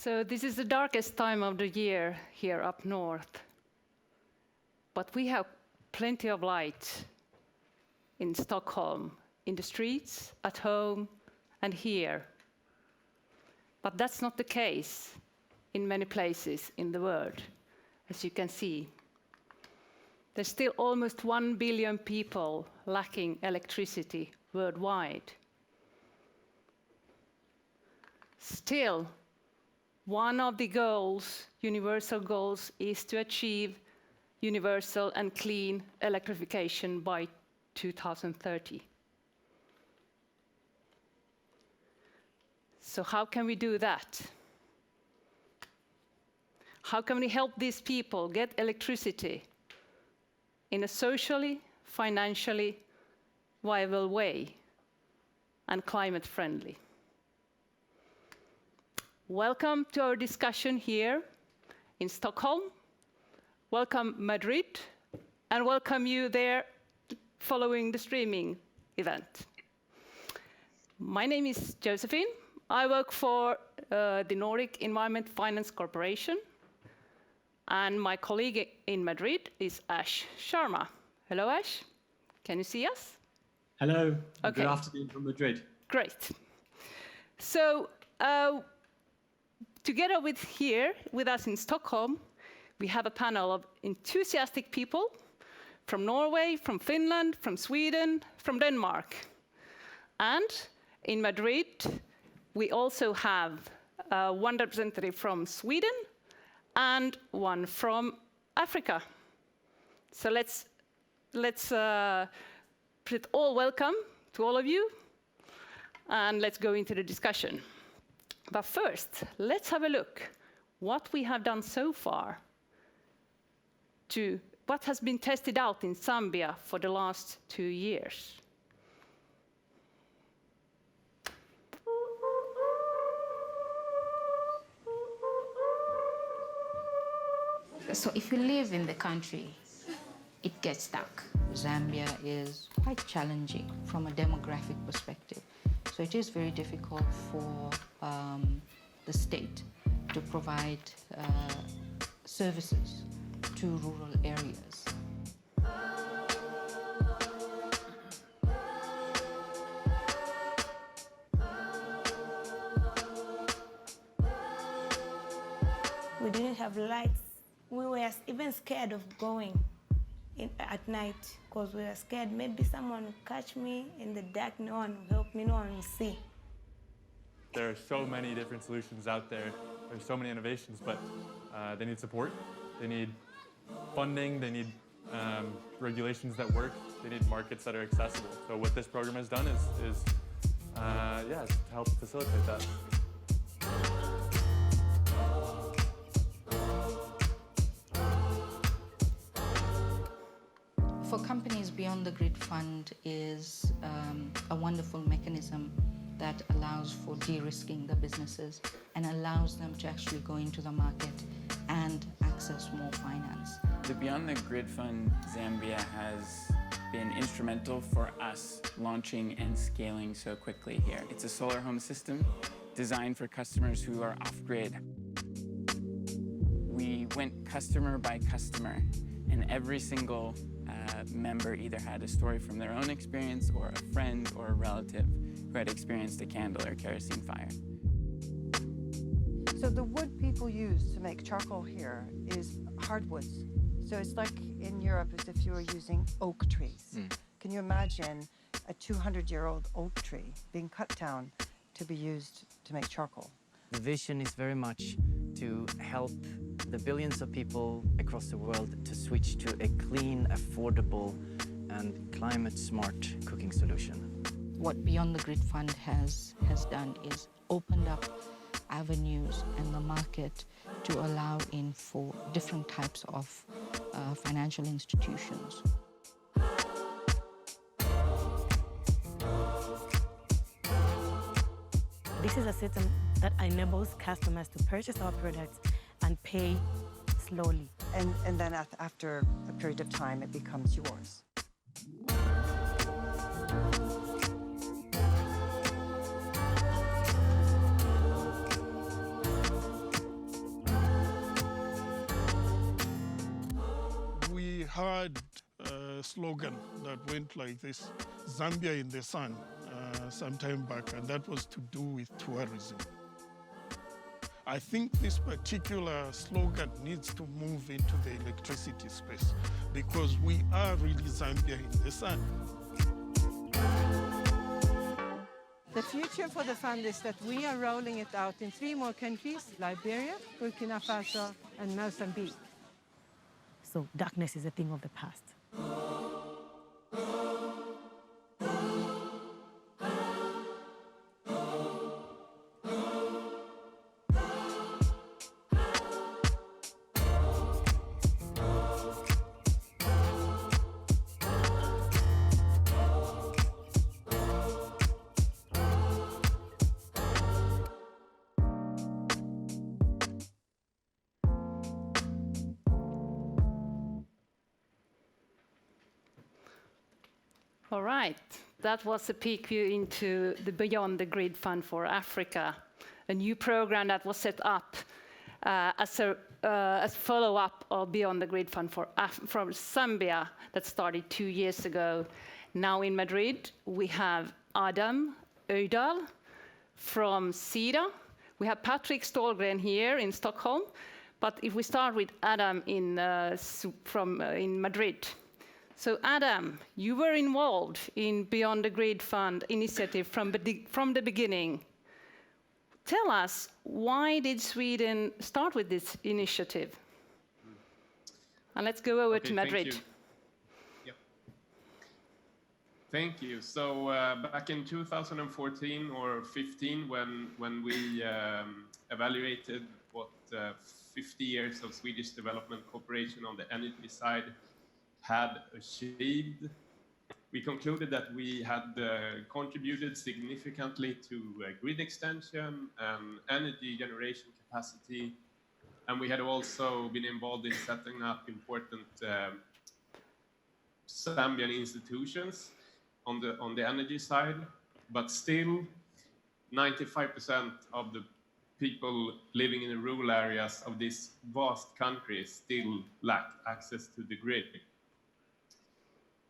So this is the darkest time of the year here up north. But we have plenty of light in Stockholm, in the streets, at home, and here. But that's not the case in many places in the world, as you can see. There's still almost 1 billion people lacking electricity worldwide. Still, one of the goals, universal goals, is to achieve universal and clean electrification by 2030. So how can we do that? How can we help these people get electricity in a socially, financially viable way and climate friendly? Welcome to our discussion here in Stockholm. Welcome Madrid, and welcome you there following the streaming event. My name is Josephine. I work for the Nordic Environment Finance Corporation, and my colleague in Madrid is Ash Sharma. Hello, Ash. Can you see us? Hello. Okay. Good afternoon from Madrid. Great. So, together with us in Stockholm, we have a panel of enthusiastic people from Norway, from Finland, from Sweden, from Denmark. And in Madrid, we also have one representative from Sweden and one from Africa. So let's put all welcome to all of you, and let's go into the discussion. But first, let's have a look what we have done so far to what has been tested out in Zambia for the last 2 years. So if you live in the country, it gets stuck. Zambia is quite challenging from a demographic perspective. So it is very difficult for the state to provide services to rural areas. We didn't have lights. We were even scared of going at night because we were scared maybe someone will catch me in the dark, no one will help me, no one will see. There are so many different solutions out there. There's so many innovations, but they need support. They need funding. They need regulations that work. They need markets that are accessible. So what this program has done is to help facilitate that. For companies, Beyond the Grid Fund is a wonderful mechanism that allows for de-risking the businesses and allows them to actually go into the market and access more finance. The Beyond the Grid Fund Zambia has been instrumental for us launching and scaling so quickly here. It's a solar home system designed for customers who are off-grid. We went customer by customer, and every single member either had a story from their own experience or a friend or a relative who had experienced a candle or kerosene fire. So the wood people use to make charcoal here is hardwoods. So it's like in Europe as if you were using oak trees. Can you imagine a 200-year-old oak tree being cut down to be used to make charcoal? The vision is very much to help the billions of people across the world to switch to a clean, affordable, and climate-smart cooking solution. What Beyond the Grid Fund has done is opened up avenues in the market to allow in for different types of financial institutions. This is a system that enables customers to purchase our products and pay slowly. And then after a period of time, it becomes yours. had a slogan that went like this, Zambia in the sun, some time back, and that was to do with tourism. I think this particular slogan needs to move into the electricity space because we are really Zambia in the sun. The future for the fund is that we are rolling it out in 3 more countries, Liberia, Burkina Faso, and Mozambique. So darkness is a thing of the past. All right, that was a peek view into the Beyond the Grid Fund for Africa, a new program that was set up as a follow-up of Beyond the Grid Fund from Zambia that started 2 years ago. Now in Madrid, we have Adam Ödal from Sida. We have Patrick Stålgren here in Stockholm, but if we start with Adam in Madrid. So Adam, you were involved in Beyond the Grid Fund initiative from the beginning. Tell us, why did Sweden start with this initiative? And let's go over to Madrid. Thank you. Yep. Thank you. So back in 2014 or 15, when we evaluated what 50 years of Swedish development cooperation on the energy side had achieved, we concluded that we had contributed significantly to grid extension and energy generation capacity, and we had also been involved in setting up important Zambian institutions on the energy side, but still 95% of the people living in the rural areas of this vast country still lack access to the grid.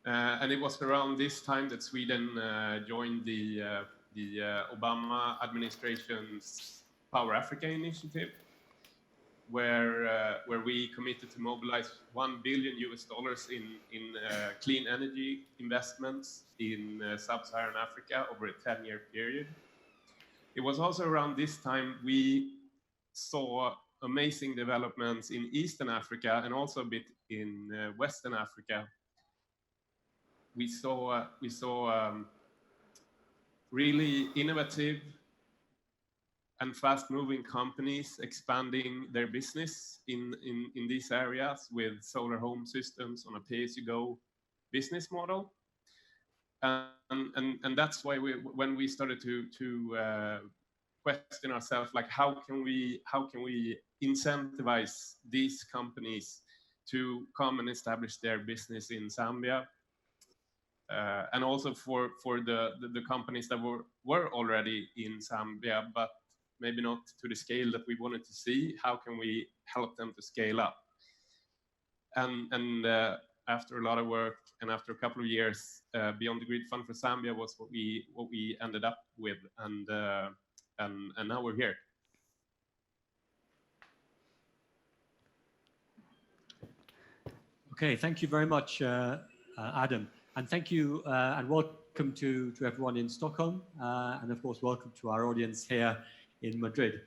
And it was around this time that Sweden joined the Obama administration's Power Africa initiative, where we committed to mobilize $1 billion in clean energy investments in sub-Saharan Africa over a 10-year period. It was also around this time we saw amazing developments in Eastern Africa and also a bit in Western Africa. We saw really innovative and fast-moving companies expanding their business in these areas with solar home systems on a pay-as-you-go business model, and that's why when we started to question ourselves, like how can we incentivize these companies to come and establish their business in Zambia. And also for the companies that were already in Zambia, but maybe not to the scale that we wanted to see, how can we help them to scale up? And after a lot of work and after a couple of years, Beyond the Grid Fund for Zambia was what we ended up with, and now we're here. Okay, thank you very much, Adam. And thank you and welcome to everyone in Stockholm, and of course welcome to our audience here in Madrid.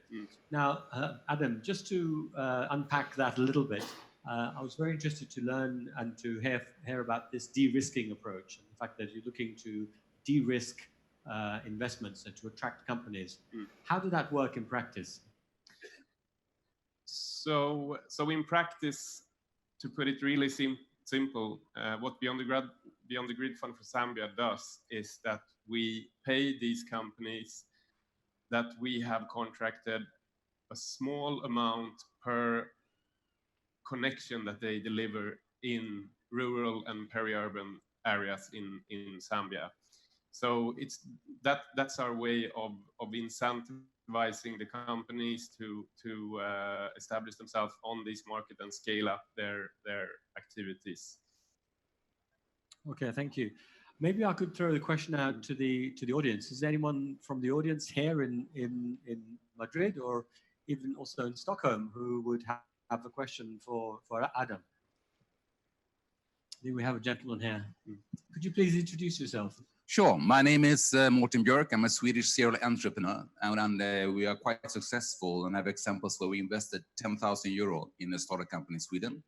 Now, Adam, just to unpack that a little bit, I was very interested to learn and to hear about this de-risking approach, and the fact that you're looking to de-risk investments and to attract companies. How did that work in practice? So in practice, to put it really simple, what Beyond the Grid Fund for Zambia does is that we pay these companies that we have contracted a small amount per connection that they deliver in rural and peri-urban areas in Zambia. So that's our way of incentivizing the companies to establish themselves on this market and scale up their activities. Okay, thank you. Maybe I could throw the question out to the audience. Is there anyone from the audience here in Madrid or even also in Stockholm who would have a question for Adam? I think we have a gentleman here. Could you please introduce yourself? Sure. My name is Morton Bjork. I'm a Swedish serial entrepreneur, and we are quite successful and have examples where we invested 10,000 euro in a startup company in Sweden.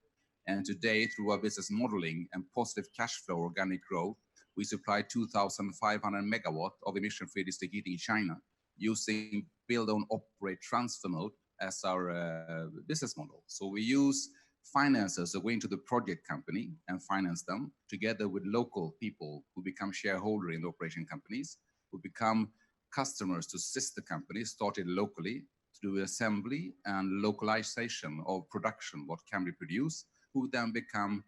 And today, through our business modeling and positive cash flow organic growth, we supply 2,500 megawatt of emission-free district heating in China using build, own, operate, transfer mode as our business model. So we use financiers to go into the project company and finance them together with local people who become shareholder in the operation companies, who become customers to sister companies started locally to do assembly and localization of production, what can be produced, who then become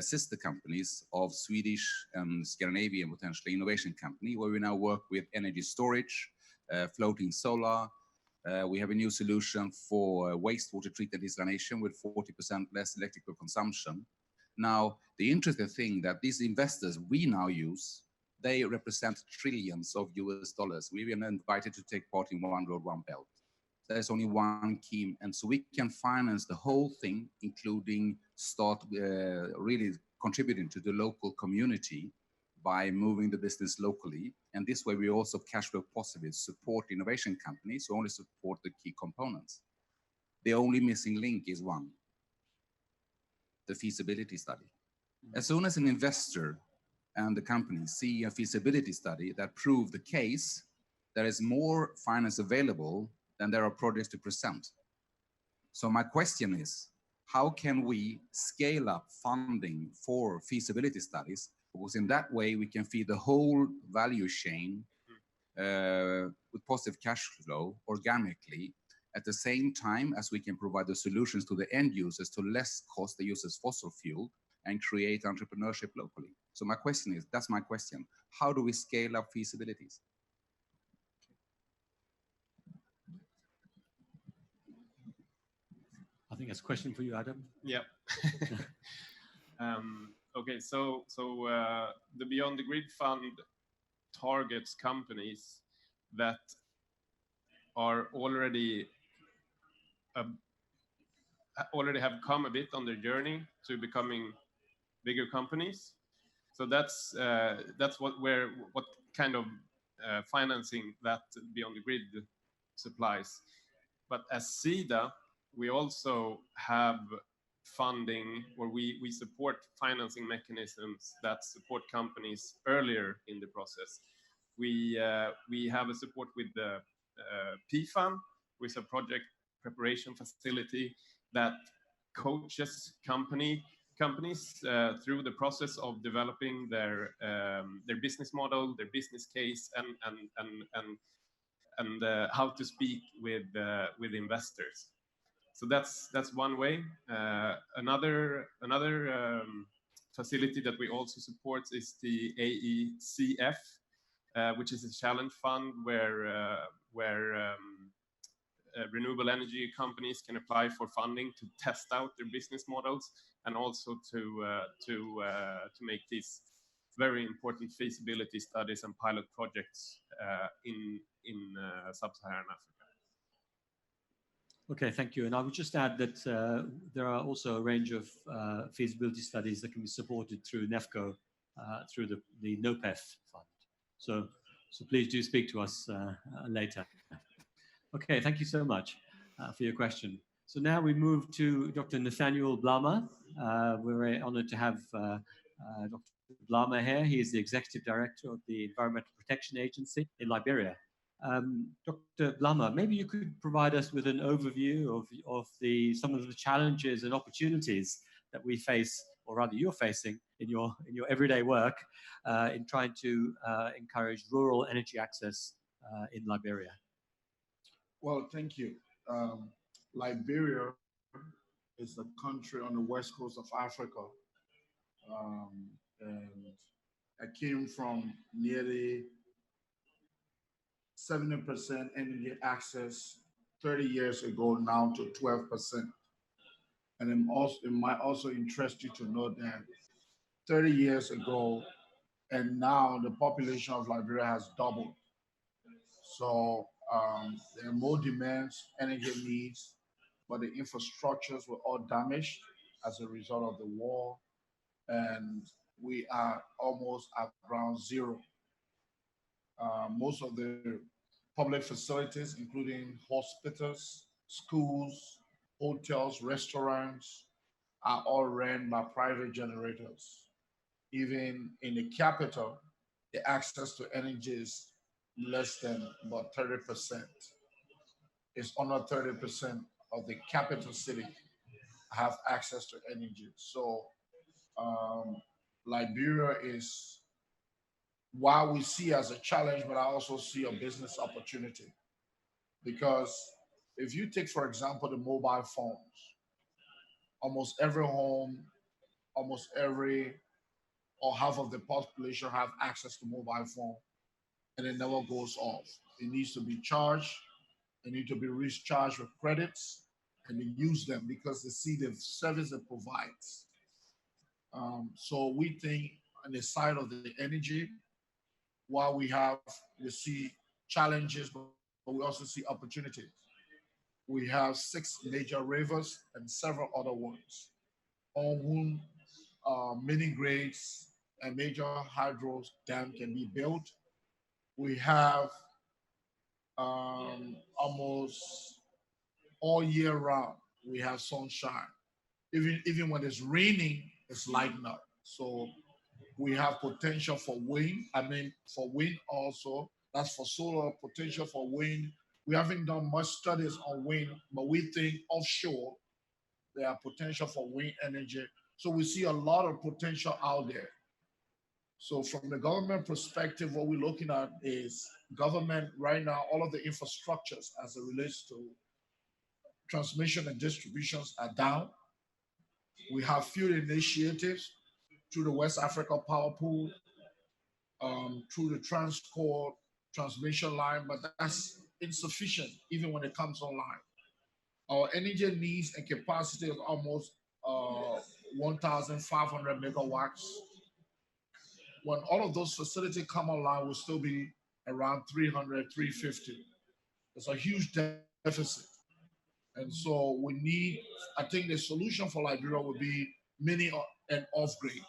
sister companies of Swedish and Scandinavian potentially innovation company, where we now work with energy storage, floating solar. We have a new solution for wastewater treatment desalination with 40% less electrical consumption. Now, the interesting thing that these investors we now use, they represent trillions of US dollars. We've been invited to take part in One Road, One Belt. There's only one key, and so we can finance the whole thing, including start really contributing to the local community by moving the business locally. And this way we also cash flow positive, support innovation companies who only support the key components. The only missing link is one, the feasibility study. As soon as an investor and the company see a feasibility study that prove the case, there is more finance available than there are projects to present. So my question is, how can we scale up funding for feasibility studies? Because in that way, we can feed the whole value chain with positive cash flow organically, at the same time as we can provide the solutions to the end users to less cost the users fossil fuel and create entrepreneurship locally. So my question is, that's my question. How do we scale up feasibilities? I think that's a question for you, Adam. Yeah. Okay, so the Beyond the Grid Fund targets companies that are already have come a bit on their journey to becoming bigger companies. So that's what kind of financing that Beyond the Grid supplies. But as Sida, we also have funding, or we support financing mechanisms that support companies earlier in the process. We have a support with the PFAN, which is a project preparation facility that coaches companies through the process of developing their business model, their business case, and how to speak with investors. So that's one way. Another facility that we also support is the AECF, which is a challenge fund where renewable energy companies can apply for funding to test out their business models and also to make these very important feasibility studies and pilot projects in sub-Saharan Africa. Okay, thank you. And I would just add that there are also a range of feasibility studies that can be supported through NEFCO, through the NOPEF fund. So please do speak to us later. Okay, thank you so much for your question. So now we move to Dr. Nathaniel Blama. We're very honored to have Dr. Blama here. He is the Executive Director of the Environmental Protection Agency in Liberia. Dr. Blama, maybe you could provide us with an overview of some of the challenges and opportunities that we face, or rather you're facing in your everyday work in trying to encourage rural energy access in Liberia. Well, thank you. Liberia is a country on the west coast of Africa. And I came from nearly 70% energy access 30 years ago now to 12%. And it might also interest you to know that 30 years ago, and now the population of Liberia has doubled. So there are more demands, energy needs, but the infrastructures were all damaged as a result of the war, and we are almost at ground zero. Most of the public facilities, including hospitals, schools, hotels, restaurants, are all run by private generators. Even in the capital, the access to energy is less than about 30%. It's under 30% of the capital city have access to energy. So Liberia is, while we see as a challenge, but I also see a business opportunity. Because if you take, for example, the mobile phones, almost every home, almost every or half of the population have access to mobile phone, and it never goes off. It needs to be charged. They need to be recharged with credits, and they use them because they see the service it provides. So we think on the side of the energy, while we see challenges, but we also see opportunities. We have 6 major rivers and several other ones. On mini grids and major hydro dam can be built. We have almost all year round. We have sunshine. Even when it's raining, it's lighting up. So we have potential for wind. For wind also. That's for solar, potential for wind. We haven't done much studies on wind, but we think offshore, there are potential for wind energy. So we see a lot of potential out there. So from the government perspective, what we're looking at is government right now, all of the infrastructures as it relates to transmission and distributions are down. We have few initiatives through the West Africa Power Pool, through the Transcore transmission line, but that's insufficient even when it comes online. Our energy needs and capacity is almost 1,500 megawatts. When all of those facilities come online, we'll still be around 300, 350. It's a huge deficit. And so we need, I think the solution for Liberia would be mini and off-grid.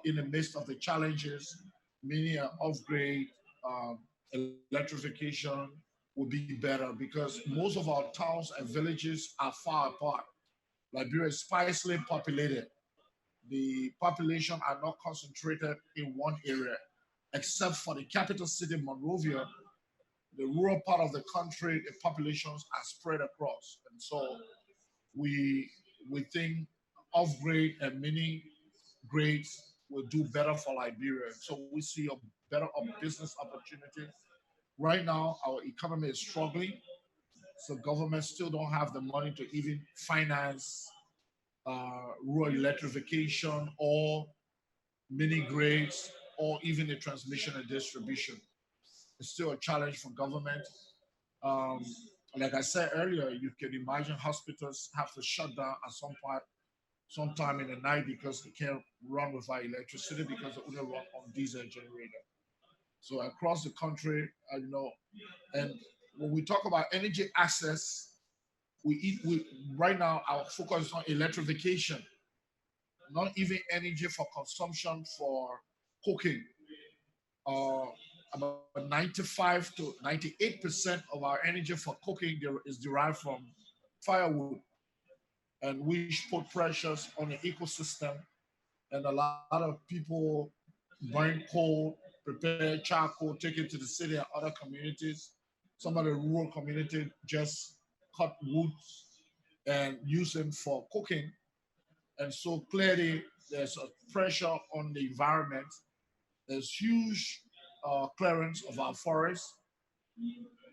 In the midst of the challenges, mini and off-grid electrification would be better because most of our towns and villages are far apart. Liberia is sparsely populated. The population are not concentrated in one area, except for the capital city, Monrovia. The rural part of the country, the populations are spread across. And so we think off-grid and mini grids will do better for Liberia. So we see a better business opportunity. Right now, our economy is struggling. So governments still don't have the money to even finance rural electrification or mini grids or even the transmission and distribution. It's still a challenge for government. Like I said earlier, you can imagine hospitals have to shut down at sometime in the night because they can't run without electricity because they only run on diesel generator. So across the country, and when we talk about energy access, right now our focus is on electrification, not even energy for consumption for cooking. About 95 to 98% of our energy for cooking is derived from firewood, and which put pressures on the ecosystem. And a lot of people burn coal, prepare charcoal, take it to the city and other communities. Some of the rural communities just cut woods and use them for cooking. And so clearly there's a pressure on the environment. There's huge clearance of our forests.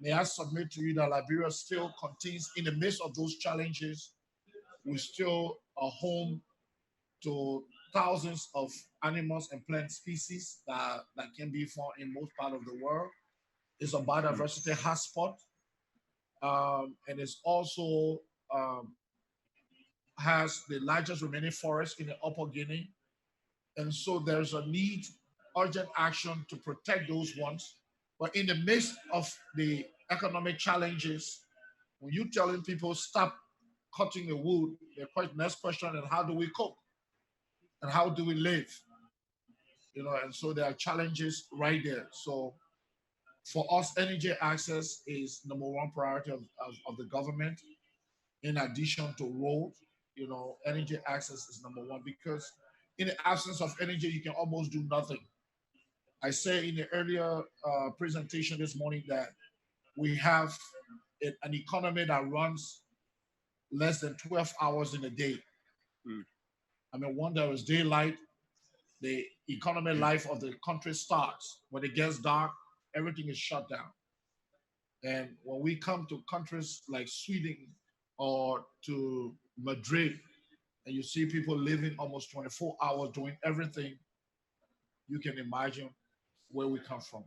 May I submit to you that Liberia still contains, in the midst of those challenges, we still are home to thousands of animals and plant species that can be found in most parts of the world. It's a biodiversity hotspot. And it's also has the largest remaining forest in the Upper Guinea. And so there's a need, urgent action to protect those ones. But in the midst of the economic challenges, when you're telling people stop cutting the wood, the next question is how do we cope? And how do we live? You know, and so there are challenges right there. So for us, energy access is number one priority of the government. In addition to road, you know, energy access is number one because in the absence of energy, you can almost do nothing. I say in the earlier presentation this morning that we have an economy that runs less than 12 hours in a day. I mean, when there is daylight, the economic life of the country starts. When it gets dark, everything is shut down. And when we come to countries like Sweden or to Madrid, and you see people living almost 24 hours doing everything, you can imagine where we come from.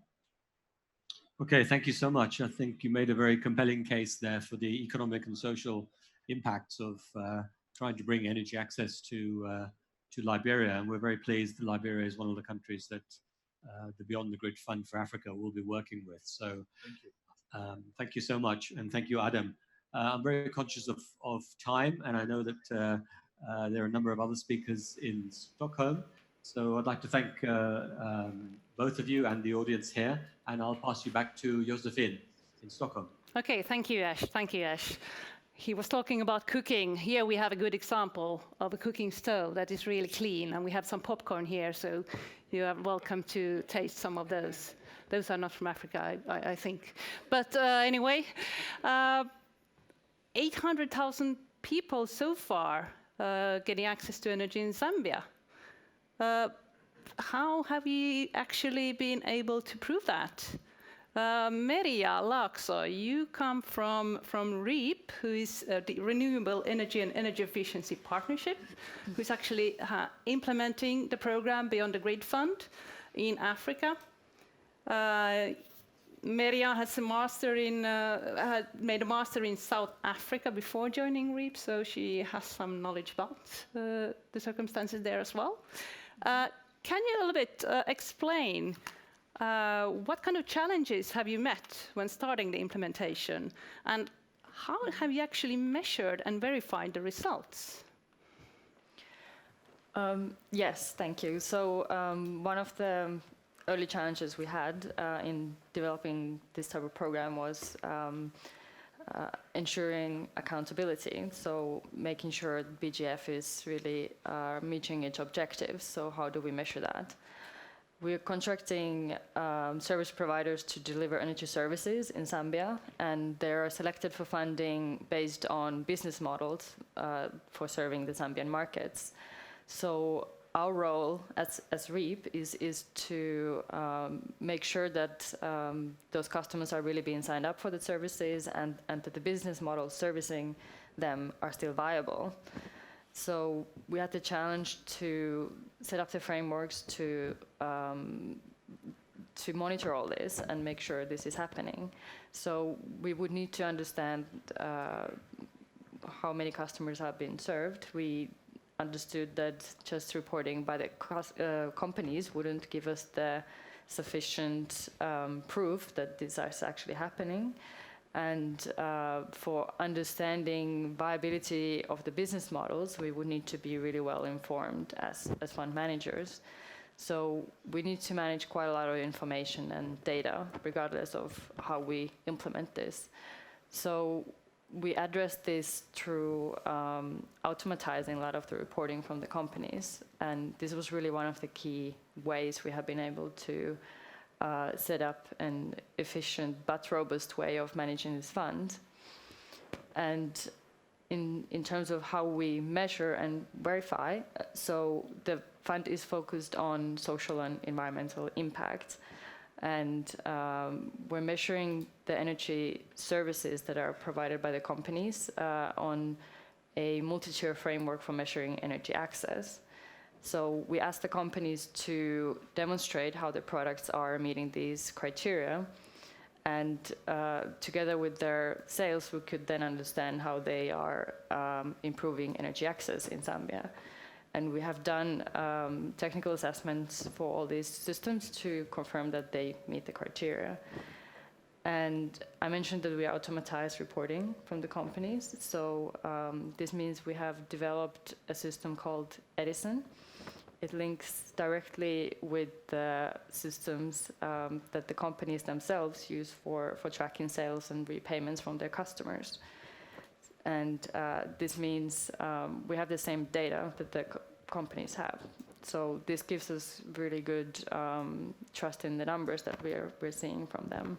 Okay, thank you so much. I think you made a very compelling case there for the economic and social impacts of trying to bring energy access to Liberia. And we're very pleased that Liberia is one of the countries that the Beyond the Grid Fund for Africa will be working with. So thank you so much. And thank you, Adam. I'm very conscious of time, and I know that there are a number of other speakers in Stockholm. So I'd like to thank both of you and the audience here, and I'll pass you back to Josephine in Stockholm. Okay, thank you, Ash. Thank you, Ash. He was talking about cooking. Here we have a good example of a cooking stove that is really clean, and we have some popcorn here, so you are welcome to taste some of those. Those are not from Africa, I think. But anyway, 800,000 people so far getting access to energy in Zambia. How have you actually been able to prove that? Meria Lakso, you come from REEEP, who is the Renewable Energy and Energy Efficiency Partnership, who's actually implementing the program Beyond the Grid Fund in Africa. Meria has had made a master in South Africa before joining REEEP, so she has some knowledge about the circumstances there as well. Can you a little bit explain what kind of challenges have you met when starting the implementation, and how have you actually measured and verified the results? Yes, thank you. So one of the early challenges we had in developing this type of program was ensuring accountability, so making sure BGF is really meeting its objectives. So how do we measure that? We're contracting service providers to deliver energy services in Zambia, and they are selected for funding based on business models for serving the Zambian markets. So our role as REEEP is to make sure that those customers are really being signed up for the services and that the business models servicing them are still viable. So we had the challenge to set up the frameworks to monitor all this and make sure this is happening. So we would need to understand how many customers have been served. We understood that just reporting by the companies wouldn't give us the sufficient proof that this is actually happening. And for understanding viability of the business models, we would need to be really well informed as fund managers. So we need to manage quite a lot of information and data, regardless of how we implement this. So we address this through automatizing a lot of the reporting from the companies. And this was really one of the key ways we have been able to set up an efficient but robust way of managing this fund. And in terms of how we measure and verify, so the fund is focused on social and environmental impact. And we're measuring the energy services that are provided by the companies on a multi-tier framework for measuring energy access. So we ask the companies to demonstrate how their products are meeting these criteria. And together with their sales, we could then understand how they are improving energy access in Zambia. And we have done technical assessments for all these systems to confirm that they meet the criteria. And I mentioned that we automatize reporting from the companies. So this means we have developed a system called Edison. It links directly with the systems that the companies themselves use for tracking sales and repayments from their customers. And this means we have the same data that the companies have. So this gives us really good trust in the numbers that we're seeing from them.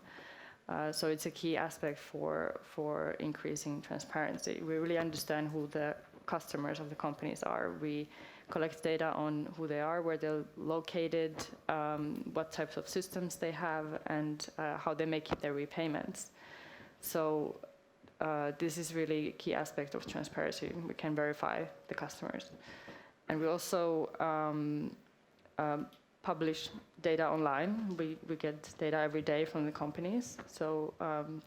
So it's a key aspect for increasing transparency. We really understand who the customers of the companies are. We collect data on who they are, where they're located, what types of systems they have, and how they may keep their repayments. So this is really a key aspect of transparency. We can verify the customers. And we also publish data online. We get data every day from the companies. So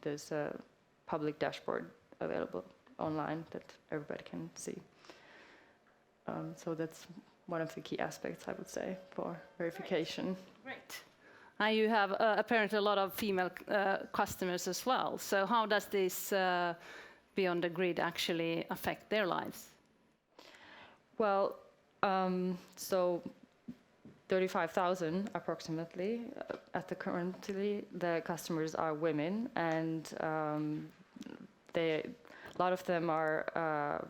there's a public dashboard available online that everybody can see. So that's one of the key aspects, I would say, for verification. Great. And you have apparently a lot of female customers as well. So how does this Beyond the Grid actually affect their lives? Well, so 35,000 approximately currently the customers are women, and a lot of them are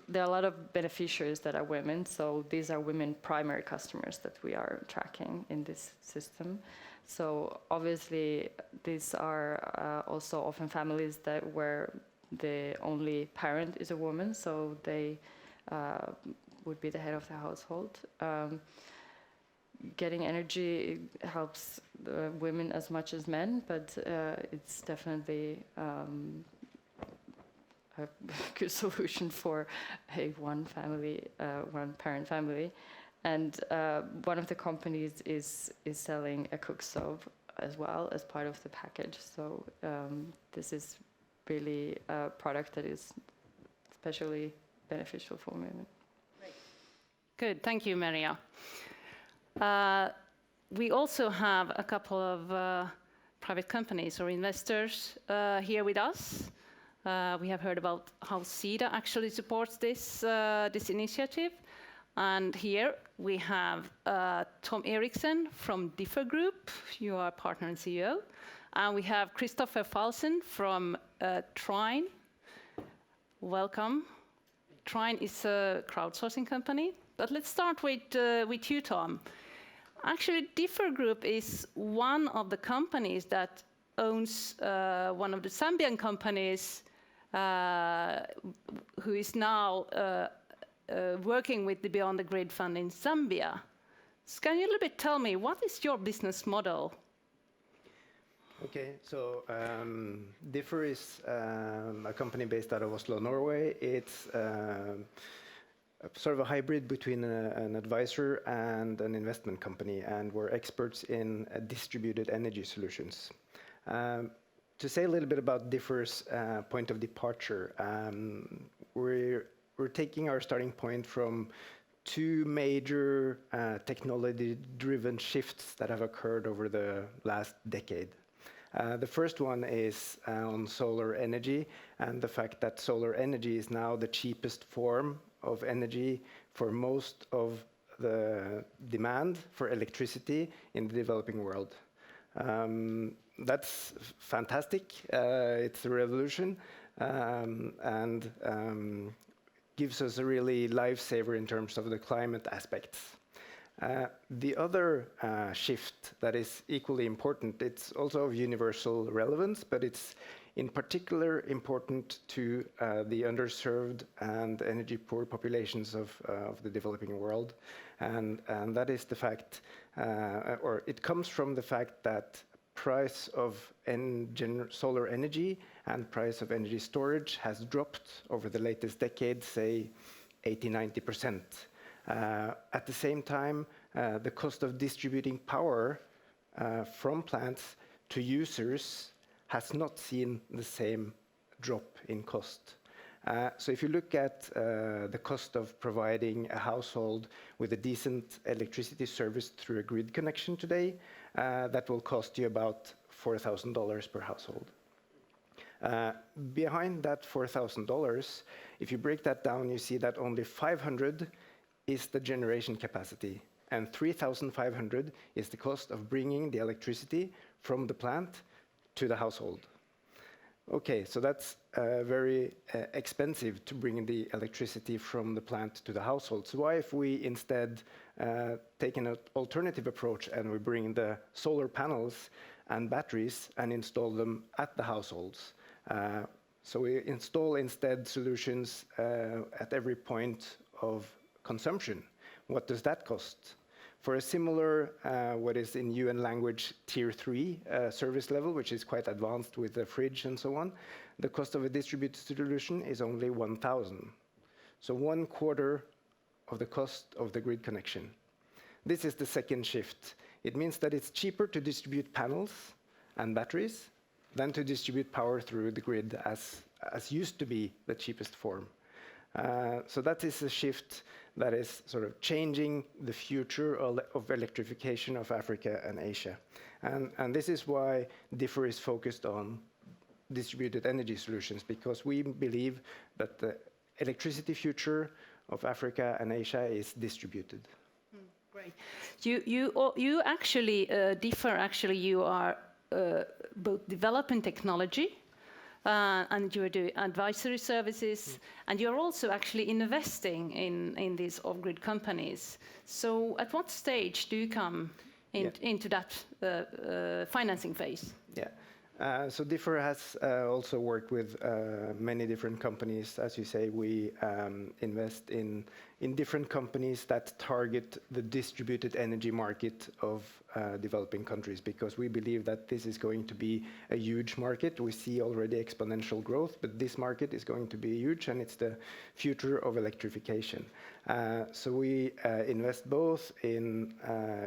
there are a lot of beneficiaries that are women, so these are women primary customers that we are tracking in this system. So obviously these are also often families where the only parent is a woman, so they would be the head of the household. Getting energy helps women as much as men, but it's definitely a good solution for a one parent family. And one of the companies is selling a cook stove as well as part of the package. So this is really a product that is especially beneficial for women. Great. Good, thank you, Maria. We also have a couple of private companies or investors here with us. We have heard about how Sida actually supports this initiative. And here we have Tom Eriksson from Differ Group. You are partner and CEO. And we have Christopher Falsen from Trine. Welcome. Trine is a crowdsourcing company. But let's start with you, Tom. Actually, Differ Group is one of the companies that owns one of the Zambian companies who is now working with the Beyond the Grid Fund in Zambia. So can you a little bit tell me, what is your business model? Okay, so Differ is a company based out of Oslo, Norway. It's sort of a hybrid between an advisor and an investment company, and we're experts in distributed energy solutions. To say a little bit about Differ's point of departure, we're taking our starting point from two major technology-driven shifts that have occurred over the last decade. The first one is on solar energy, and the fact that solar energy is now the cheapest form of energy for most of the demand for electricity in the developing world. That's fantastic. It's a revolution, and gives us a really lifesaver in terms of the climate aspects. The other shift that is equally important, it's also of universal relevance, but it's in particular important to the underserved and energy poor populations of the developing world. And that is the fact, or it comes from the fact that price of solar energy and price of energy storage has dropped over the latest decade, say 80–90%. At the same time, the cost of distributing power from plants to users has not seen the same drop in cost. So if you look at the cost of providing a household with a decent electricity service through a grid connection today, that will cost you about $4,000 per household. Behind that $4,000, if you break that down, you see that only $500 is the generation capacity, and $3,500 is the cost of bringing the electricity from the plant to the household. Okay, so that's very expensive to bring the electricity from the plant to the household. So why if we instead take an alternative approach and we bring the solar panels and batteries and install them at the households? So we install instead solutions at every point of consumption. What does that cost? For a similar, what is in UN language, tier 3 service level, which is quite advanced with the fridge and so on, the cost of a distributed solution is only 1,000. So 1/4 of the cost of the grid connection. This is the second shift. It means that it's cheaper to distribute panels and batteries than to distribute power through the grid, as used to be the cheapest form. So that is a shift that is sort of changing the future of electrification of Africa and Asia. And this is why DIFR is focused on distributed energy solutions, because we believe that the electricity future of Africa and Asia is distributed. Great. You actually, DIFR, actually, you are both developing technology, and you're doing advisory services, and you're also actually investing in these off-grid companies. So at what stage do you come into that financing phase? Yeah. So DIFR has also worked with many different companies. As you say, we invest in different companies that target the distributed energy market of developing countries, because we believe that this is going to be a huge market. We see already exponential growth, but this market is going to be huge, and it's the future of electrification. So we invest both in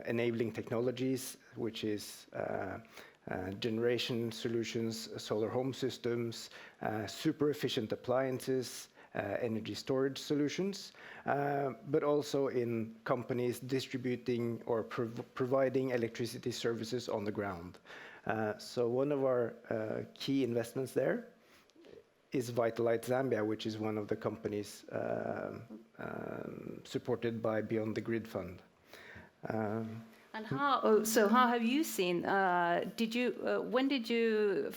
enabling technologies, which is generation solutions, solar home systems, super efficient appliances, energy storage solutions, but also in companies distributing or providing electricity services on the ground. So one of our key investments there is Vitalite Zambia, which is one of the companies supported by Beyond the Grid Fund. And how have you seen? When did you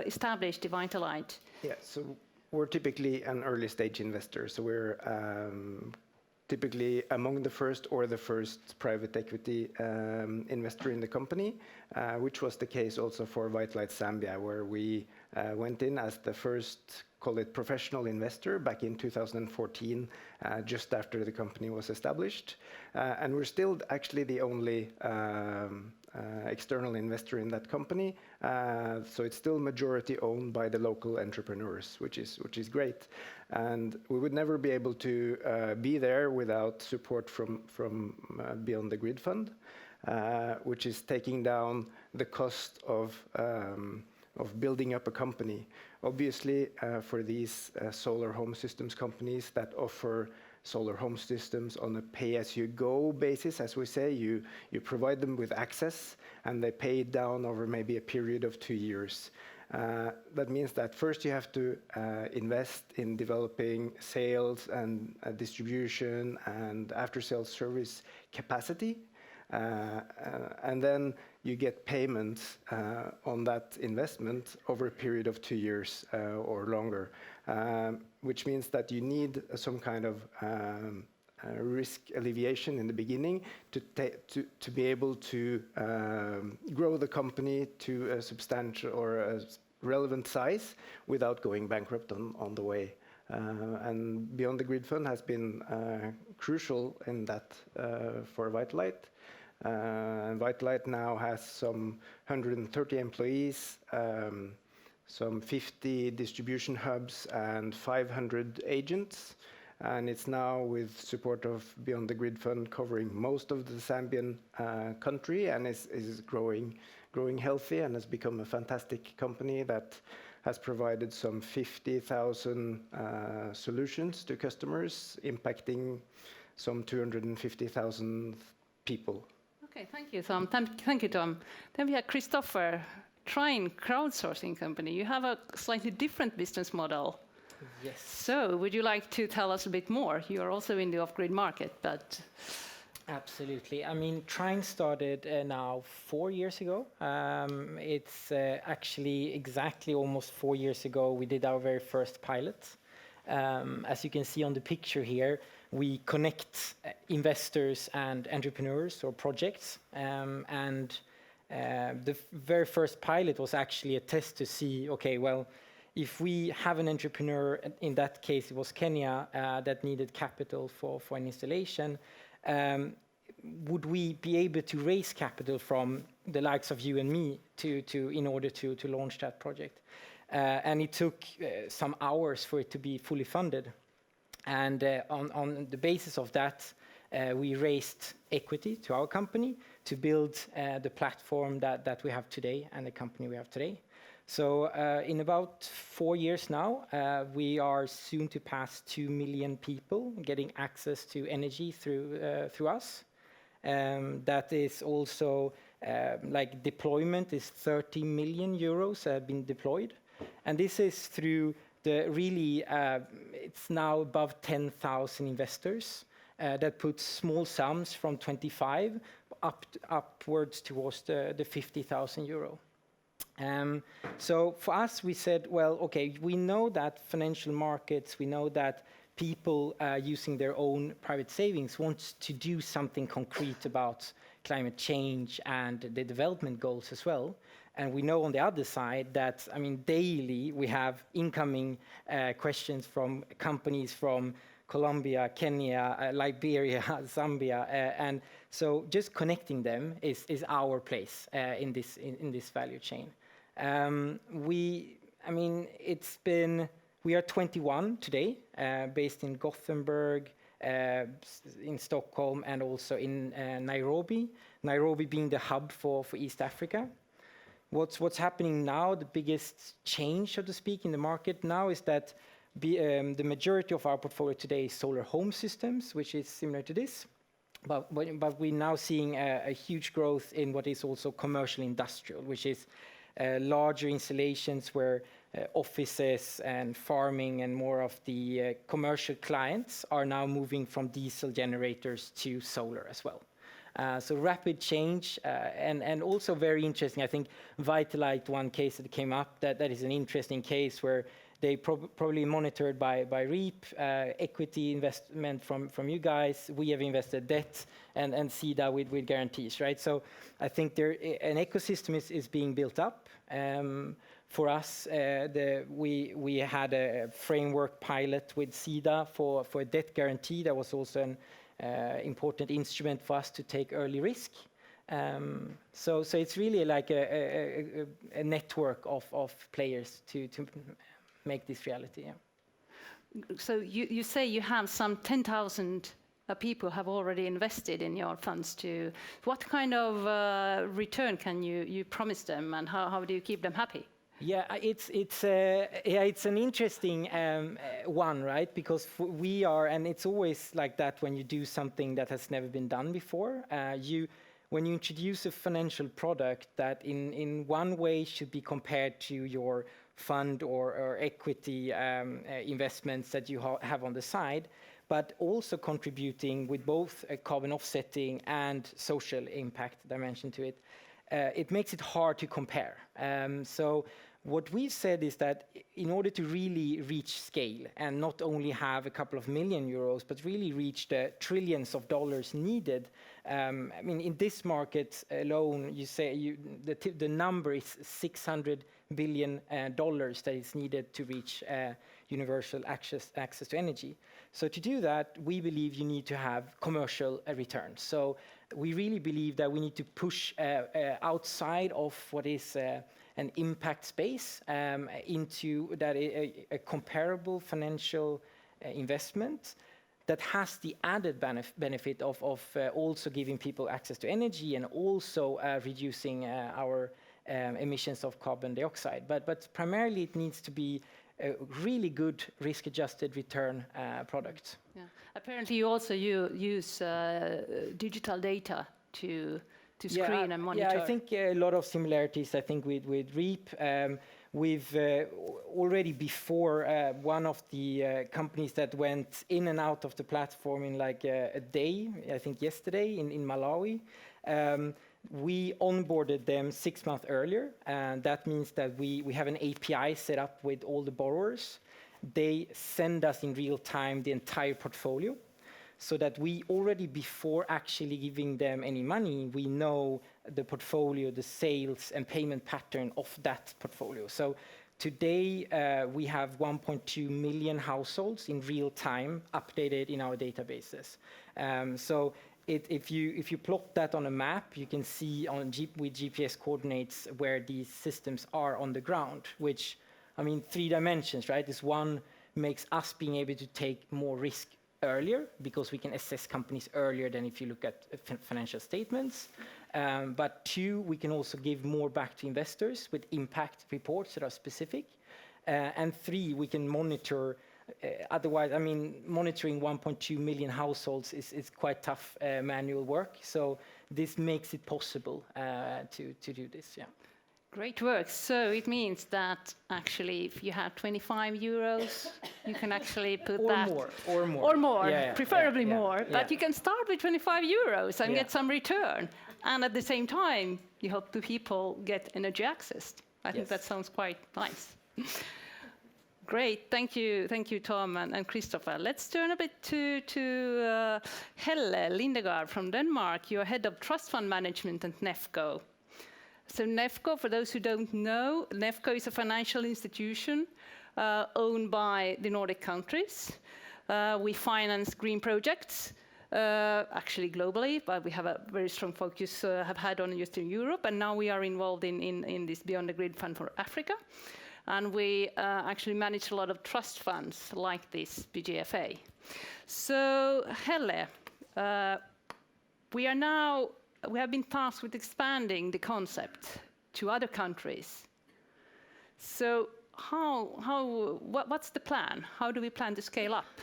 establish the Vitalite? Yeah, so we're typically an early stage investor. So we're typically among the first or the first private equity investor in the company, which was the case also for Vitalite Zambia, where we went in as the first, call it professional investor, back in 2014, just after the company was established. And we're still actually the only external investor in that company. So it's still majority owned by the local entrepreneurs, which is great. And we would never be able to be there without support from Beyond the Grid Fund, which is taking down the cost of building up a company. Obviously, for these solar home systems companies that offer solar home systems on a pay-as-you-go basis, as we say, you provide them with access, and they pay it down over maybe a period of 2 years. That means that first you have to invest in developing sales and distribution and after-sales service capacity, and then you get payments on that investment over a period of 2 years or longer, which means that you need some kind of risk alleviation in the beginning to be able to grow the company to a substantial or a relevant size without going bankrupt on the way. And Beyond the Grid Fund has been crucial in that for Vitalite. And Vitalite now has some 130 employees, some 50 distribution hubs, and 500 agents. And it's now, with support of Beyond the Grid Fund, covering most of the Zambian country, and is growing healthy, and has become a fantastic company that has provided some 50,000 solutions to customers, impacting some 250,000 people. Okay, thank you, Tom. Thank you, Tom. Then we have Christopher, Trine crowdsourcing company. You have a slightly different business model. Yes. So would you like to tell us a bit more? You are also in the off-grid market, but... Absolutely. I mean, Trine started now 4 years ago. It's actually exactly almost 4 years ago we did our very first pilot. As you can see on the picture here, we connect investors and entrepreneurs or projects. The very first pilot was actually a test to see, okay, well, if we have an entrepreneur, in that case it was Kenya, that needed capital for an installation, would we be able to raise capital from the likes of you and me in order to launch that project? And it took some hours for it to be fully funded. And on the basis of that, we raised equity to our company to build the platform that we have today and the company we have today. So in about 4 years now, we are soon to pass 2 million people getting access to energy through us. That is also like deployment is 30 million euros have been deployed. And this is through the really, it's now above 10,000 investors that put small sums from 25 upwards towards the 50,000 euro. So for us, we said, well, okay, we know that financial markets, we know that people using their own private savings want to do something concrete about climate change and the development goals as well. And we know on the other side that, I mean, daily we have incoming questions from companies from Colombia, Kenya, Liberia, Zambia, and so just connecting them is our place in this value chain. We are 21 today, based in Gothenburg, in Stockholm, and also in Nairobi. Nairobi being the hub for East Africa. What's happening now, the biggest change, so to speak, in the market now is that the majority of our portfolio today is solar home systems, which is similar to this. But we're now seeing a huge growth in what is also commercial industrial, which is larger installations where offices and farming and more of the commercial clients are now moving from diesel generators to solar as well. So rapid change and also very interesting. I think Vitalite, one case that came up, that is an interesting case where they probably monitored by REEEP, equity investment from you guys. We have invested debt and Sida with guarantees, right? So I think an ecosystem is being built up. For us, we had a framework pilot with Sida for a debt guarantee. That was also an important instrument for us to take early risk. So it's really like a network of players to make this reality. Yeah. So you say you have some 10,000 people have already invested in your funds. What kind of return can you promise them, and how do you keep them happy? Yeah, it's an interesting one, right? Because we are, and it's always like that when you do something that has never been done before. When you introduce a financial product that in one way should be compared to your fund or equity investments that you have on the side, but also contributing with both a carbon offsetting and social impact dimension to it, it makes it hard to compare. So what we've said is that in order to really reach scale and not only have a couple of million euros, but really reach the trillions of dollars needed, I mean, in this market alone, you say the number is $600 billion that is needed to reach universal access to energy. So to do that, we believe you need to have commercial returns. So we really believe that we need to push outside of what is an impact space into that a comparable financial investment that has the added benefit of also giving people access to energy and also reducing our emissions of carbon dioxide. But primarily it needs to be a really good risk-adjusted return product. Yeah. Apparently you also use digital data to screen and monitor. Yeah, I think a lot of similarities, I think, with REEP. We've already before, one of the companies that went in and out of the platform in like a day, I think yesterday in Malawi, we onboarded them 6 months earlier, and that means that we have an API set up with all the borrowers. They send us in real time the entire portfolio, so that we already, before actually giving them any money, we know the portfolio, the sales and payment pattern of that portfolio. So today we have 1.2 million households in real time updated in our databases. So if you plot that on a map, you can see with GPS coordinates where these systems are on the ground, which, I mean, 3 dimensions, right? This one makes us being able to take more risk earlier, because we can assess companies earlier than if you look at financial statements. But 2, we can also give more back to investors with impact reports that are specific. And 3, we can monitor. Otherwise, I mean, monitoring 1.2 million households is quite tough manual work. So this makes it possible to do this. Yeah. Great work. So it means that actually, if you have 25 euros, you can actually put or more, yeah, preferably more. But you can start with 25 euros and get some return, and at the same time, you help the people get energy access. I think that sounds quite nice. Great, thank you, Tom and Christopher. Let's turn a bit to Helle Lindegaard from Denmark. You're head of trust fund management at NEFCO. So NEFCO, for those who don't know, NEFCO is a financial institution owned by the Nordic countries. We finance green projects, actually globally, but we have a very strong focus, have had on Eastern Europe, and now we are involved in this Beyond the Grid Fund for Africa. And we actually manage a lot of trust funds like this BGFA. So Helle, we have been tasked with expanding the concept to other countries. So what's the plan? How do we plan to scale up?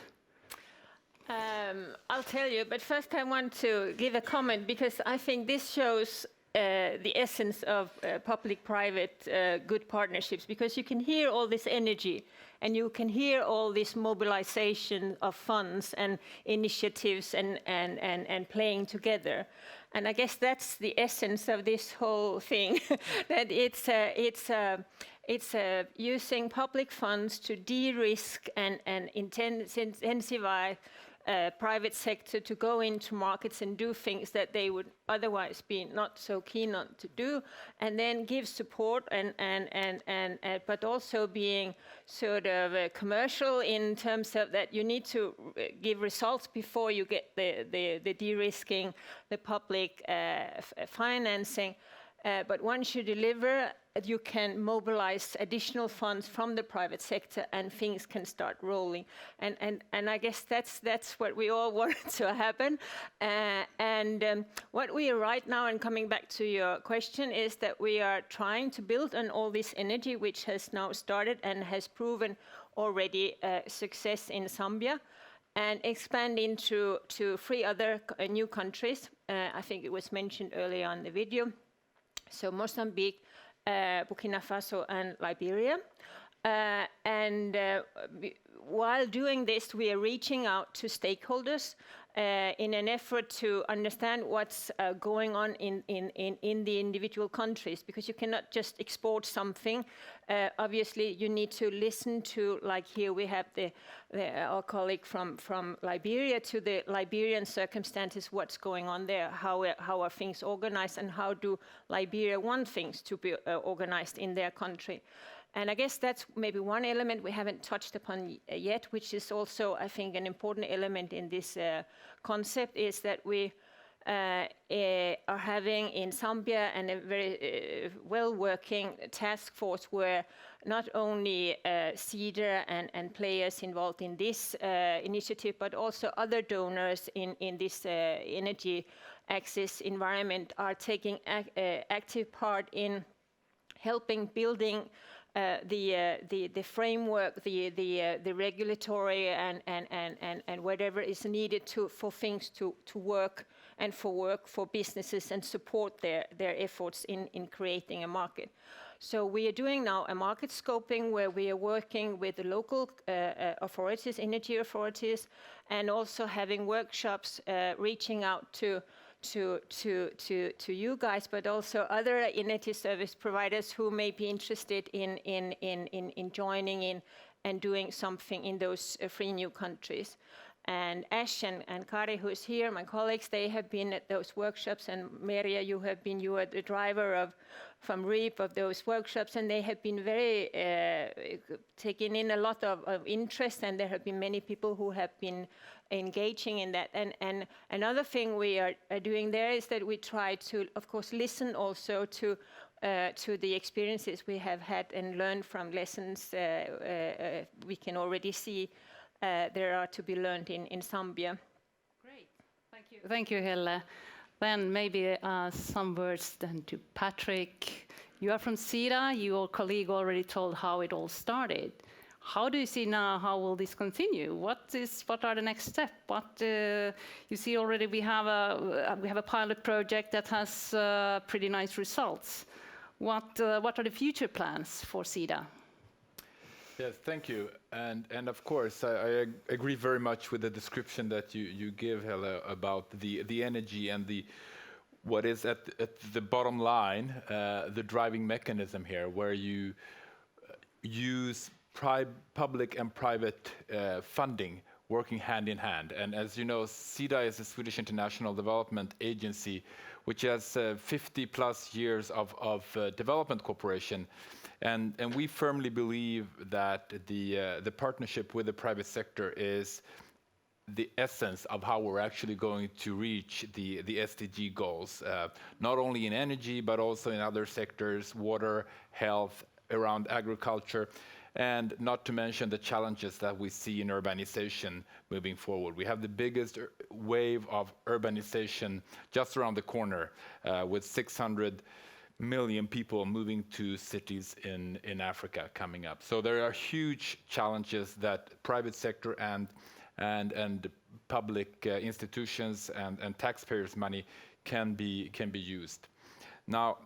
I'll tell you, but first I want to give a comment, because I think this shows the essence of public-private good partnerships, because you can hear all this energy and you can hear all this mobilization of funds and initiatives and playing together. And I guess that's the essence of this whole thing, that it's using public funds to de-risk and intensify private sector to go into markets and do things that they would otherwise be not so keen on to do, and then give support but also being sort of commercial in terms of that you need to give results before you get the de-risking, the public financing. But once you deliver, you can mobilize additional funds from the private sector and things can start rolling. And I guess that's what we all want to happen. What we are right now, and coming back to your question, is that we are trying to build on all this energy which has now started and has proven already success in Zambia, and expand into 3 other new countries. I think it was mentioned earlier on the video. So Mozambique, Burkina Faso and Liberia. While doing this, we are reaching out to stakeholders in an effort to understand what's going on in the individual countries, because you cannot just export something. Obviously, you need to listen to, like here we have our colleague from Liberia, to the Liberian circumstances, what's going on there, how are things organized, and how do Liberia want things to be organized in their country. And I guess that's maybe one element we haven't touched upon yet, which is also, I think, an important element in this concept, is that we are having in Zambia a very well-working task force where not only Sida and players involved in this initiative, but also other donors in this energy access environment are taking active part in helping building the framework, the regulatory and whatever is needed for things to work and for businesses and support their efforts in creating a market. So we are doing now a market scoping where we are working with the local authorities, energy authorities, and also having workshops reaching out to you guys, but also other energy service providers who may be interested in joining in and doing something in those 3 new countries. And Ash and Kaye, who is here, my colleagues, they have been at those workshops, and Merja, you are the driver from REEEP of those workshops, and they have been very taking in a lot of interest, and there have been many people who have been engaging in that. And another thing we are doing there is that we try to, of course, listen also to the experiences we have had and learn from lessons we can already see there are to be learned in Zambia. Great, thank you. Thank you, Helle. Then maybe some words then to Patrick. You are from Sida. Your colleague already told how it all started. How do you see now, how will this continue? What are the next steps? You see already we have a pilot project that has pretty nice results. What are the future plans for Sida? Yes, thank you. And of course, I agree very much with the description that you give, Helle, about the energy and what is at the bottom line, the driving mechanism here, where you use public and private funding working hand in hand. And as you know, Sida is a Swedish international development agency, which has 50 plus years of development cooperation. And we firmly believe that the partnership with the private sector is the essence of how we're actually going to reach the SDG goals, not only in energy, but also in other sectors, water, health, around agriculture, and not to mention the challenges that we see in urbanization moving forward. We have the biggest wave of urbanization just around the corner, with 600 million people moving to cities in Africa coming up. So there are huge challenges that private sector and public institutions and taxpayers' money can be used. Now,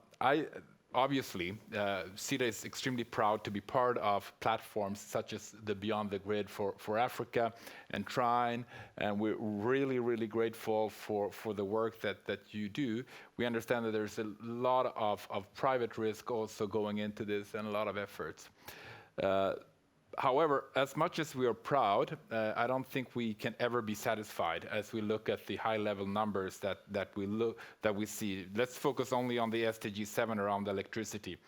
obviously, Sida is extremely proud to be part of platforms such as the Beyond the Grid for Africa and Trine, and we're really, really grateful for the work that you do. We understand that there's a lot of private risk also going into this and a lot of efforts. However, as much as we are proud, I don't think we can ever be satisfied as we look at the high-level numbers that we see. Let's focus only on the SDG 7 around electricity.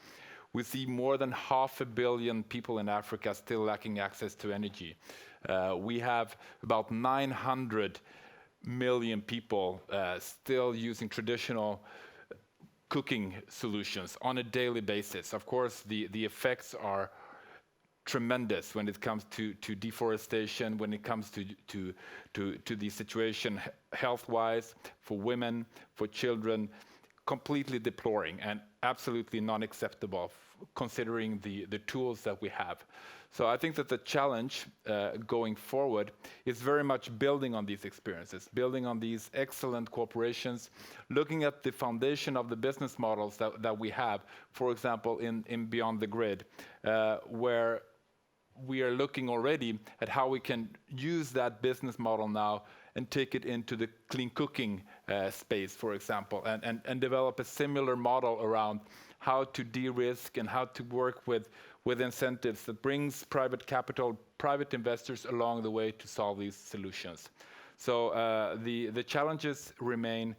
We see more than 500 million people in Africa still lacking access to energy. We have about 900 million people still using traditional cooking solutions on a daily basis. Of course, the effects are tremendous when it comes to deforestation, when it comes to the situation health-wise, for women, for children, completely deploring and absolutely non-acceptable considering the tools that we have. So I think that the challenge going forward is very much building on these experiences, building on these excellent cooperations, looking at the foundation of the business models that we have, for example, in Beyond the Grid, where we are looking already at how we can use that business model now and take it into the clean cooking space, for example, and develop a similar model around how to de-risk and how to work with incentives that brings private capital, private investors along the way to solve these solutions. So the challenges remain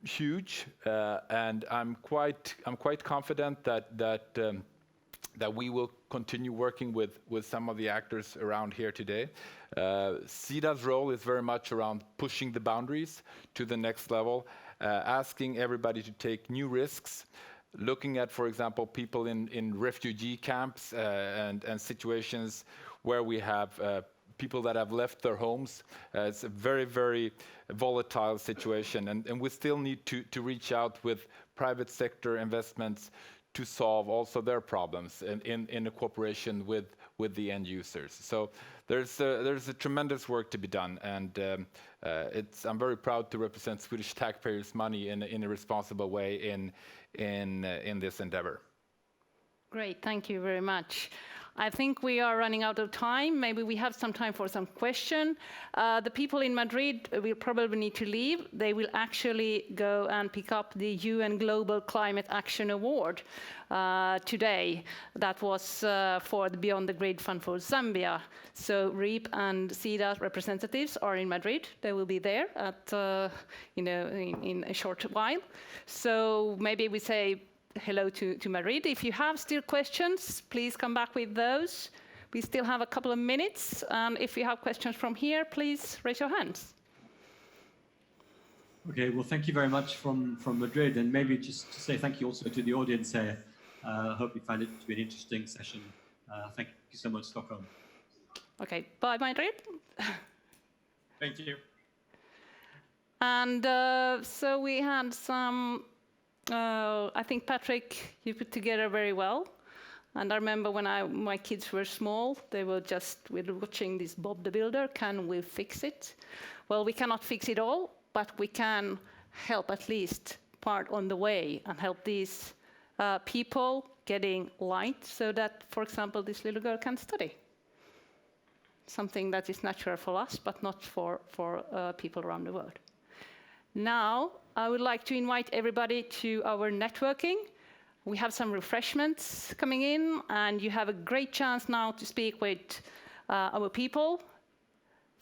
huge, and I'm quite confident that we will continue working with some of the actors around here today. Sida's role is very much around pushing the boundaries to the next level, asking everybody to take new risks, looking at, for example, people in refugee camps and situations where we have people that have left their homes. It's a very, very volatile situation, and we still need to reach out with private sector investments to solve also their problems in a cooperation with the end users. So there's a tremendous work to be done, and I'm very proud to represent Swedish taxpayers' money in a responsible way in this endeavor. Great, thank you very much. I think we are running out of time. Maybe we have some time for some question. The people in Madrid will probably need to leave. They will actually go and pick up the UN Global Climate Action Award today. That was for the Beyond the Grid Fund for Zambia. So REEEP and Sida representatives are in Madrid. They will be there at in a short while. So maybe we say hello to Madrid. If you have still questions, please come back with those. We still have a couple of minutes, and if you have questions from here, please raise your hands. Okay, well, thank you very much from Madrid, and maybe just to say thank you also to the audience here. I hope you find it to be an interesting session. Thank you so much, Stockholm. Okay, bye, Madrid. Thank you. And so we had some. I think, Patrick, you put together very well. And I remember when my kids were small, we were watching this Bob the Builder. Can we fix it? Well, we cannot fix it all, but we can help at least part on the way and help these people getting light so that, for example, this little girl can study. Something that is natural for us, but not for people around the world. Now, I would like to invite everybody to our networking. We have some refreshments coming in, and you have a great chance now to speak with our people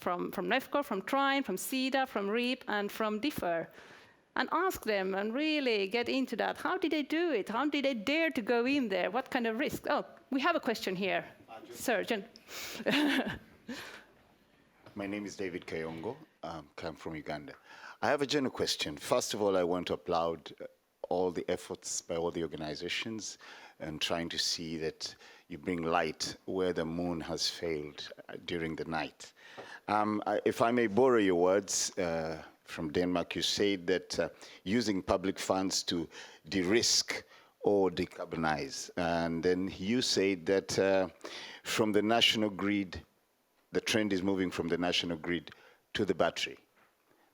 from NEFCO, from Trine, from Sida, from REEEP, and from DIFFER, and ask them and really get into that. How did they do it? How did they dare to go in there? What kind of risk? Oh, we have a question here. Surgeon. My name is David Kaye, Ongo. I'm from Uganda. I have a general question. First of all, I want to applaud all the efforts by all the organizations and trying to see that you bring light where the moon has failed during the night. If I may borrow your words from Denmark, you said that using public funds to de-risk or decarbonize. And then you said that from the national grid, the trend is moving from the national grid to the battery.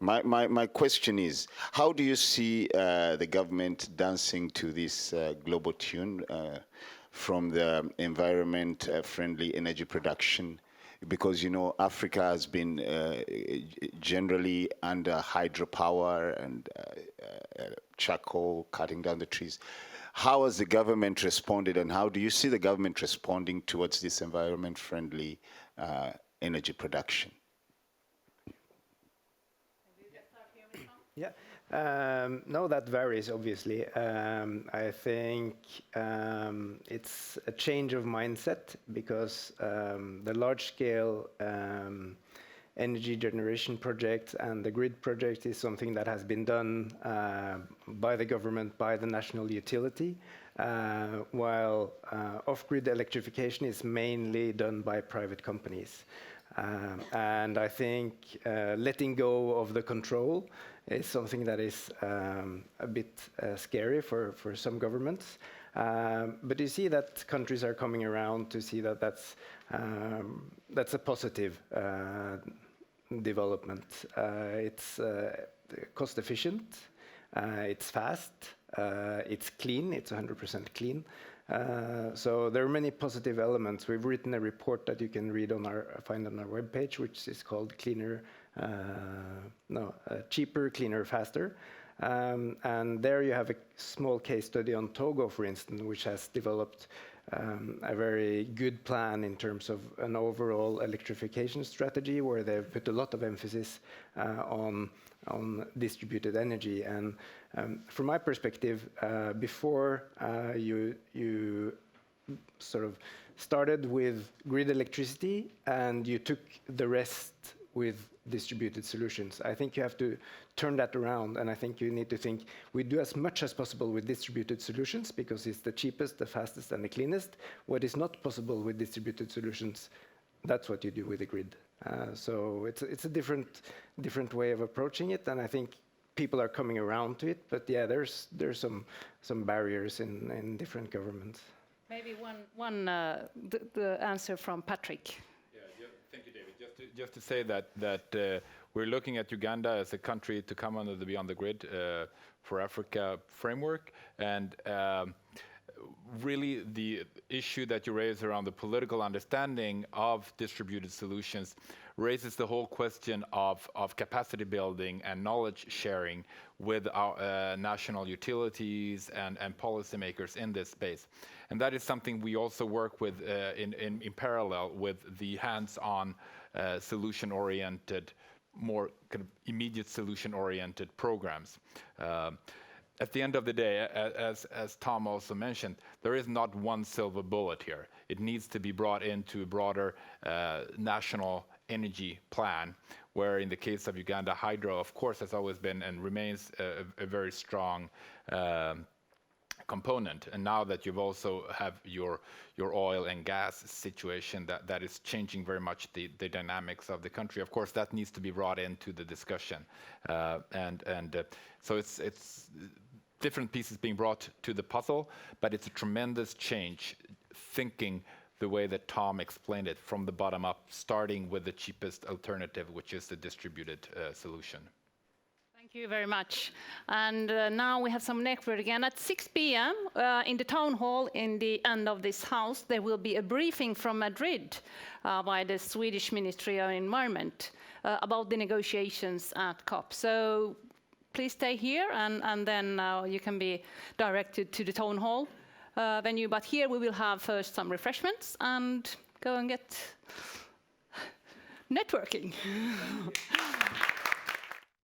My question is, how do you see the government dancing to this global tune from the environment-friendly energy production? Because, you know, Africa has been generally under hydropower and charcoal, cutting down the trees. How has the government responded, and how do you see the government responding towards this environment-friendly energy production? Yeah, no, that varies, obviously. I think it's a change of mindset because the large-scale energy generation project and the grid project is something that has been done by the government, by the national utility, while off-grid electrification is mainly done by private companies. And I think letting go of the control is something that is a bit scary for some governments. But you see that countries are coming around to see that that's a positive development. It's cost efficient, it's fast, it's clean, it's 100% clean. So there are many positive elements. We've written a report that you can read find on our webpage, which is called Cheaper, Cleaner, Faster. And there you have a small case study on Togo, for instance, which has developed a very good plan in terms of an overall electrification strategy, where they've put a lot of emphasis on distributed energy. And from my perspective, before you sort of started with grid electricity and you took the rest with distributed solutions, I think you have to turn that around, and I think you need to think we do as much as possible with distributed solutions because it's the cheapest, the fastest, and the cleanest. What is not possible with distributed solutions, that's what you do with the grid. So it's a different way of approaching it, and I think people are coming around to it, but yeah, there's some barriers in different governments. Maybe the answer from Patrick. Yeah, thank you, David. Just to say that we're looking at Uganda as a country to come under the Beyond the Grid for Africa framework, and really the issue that you raise around the political understanding of distributed solutions raises the whole question of capacity building and knowledge sharing with our national utilities and policymakers in this space. And that is something we also work with in parallel with the hands-on solution-oriented, more kind of immediate solution-oriented programs. At the end of the day, as Tom also mentioned, there is not one silver bullet here. It needs to be brought into a broader national energy plan, where in the case of Uganda, hydro, of course, has always been and remains a very strong component. And now that you've also have your oil and gas situation that is changing very much the dynamics of the country, of course, that needs to be brought into the discussion. So it's different pieces being brought to the puzzle, but it's a tremendous change thinking the way that Tom explained it from the bottom up, starting with the cheapest alternative, which is the distributed solution. Thank you very much. And now we have some network again. At 6 p.m. In the town hall in the end of this house, there will be a briefing from Madrid by the Swedish Ministry of Environment about the negotiations at COP. So please stay here, and then you can be directed to the town hall venue. But here we will have first some refreshments and go and get networking.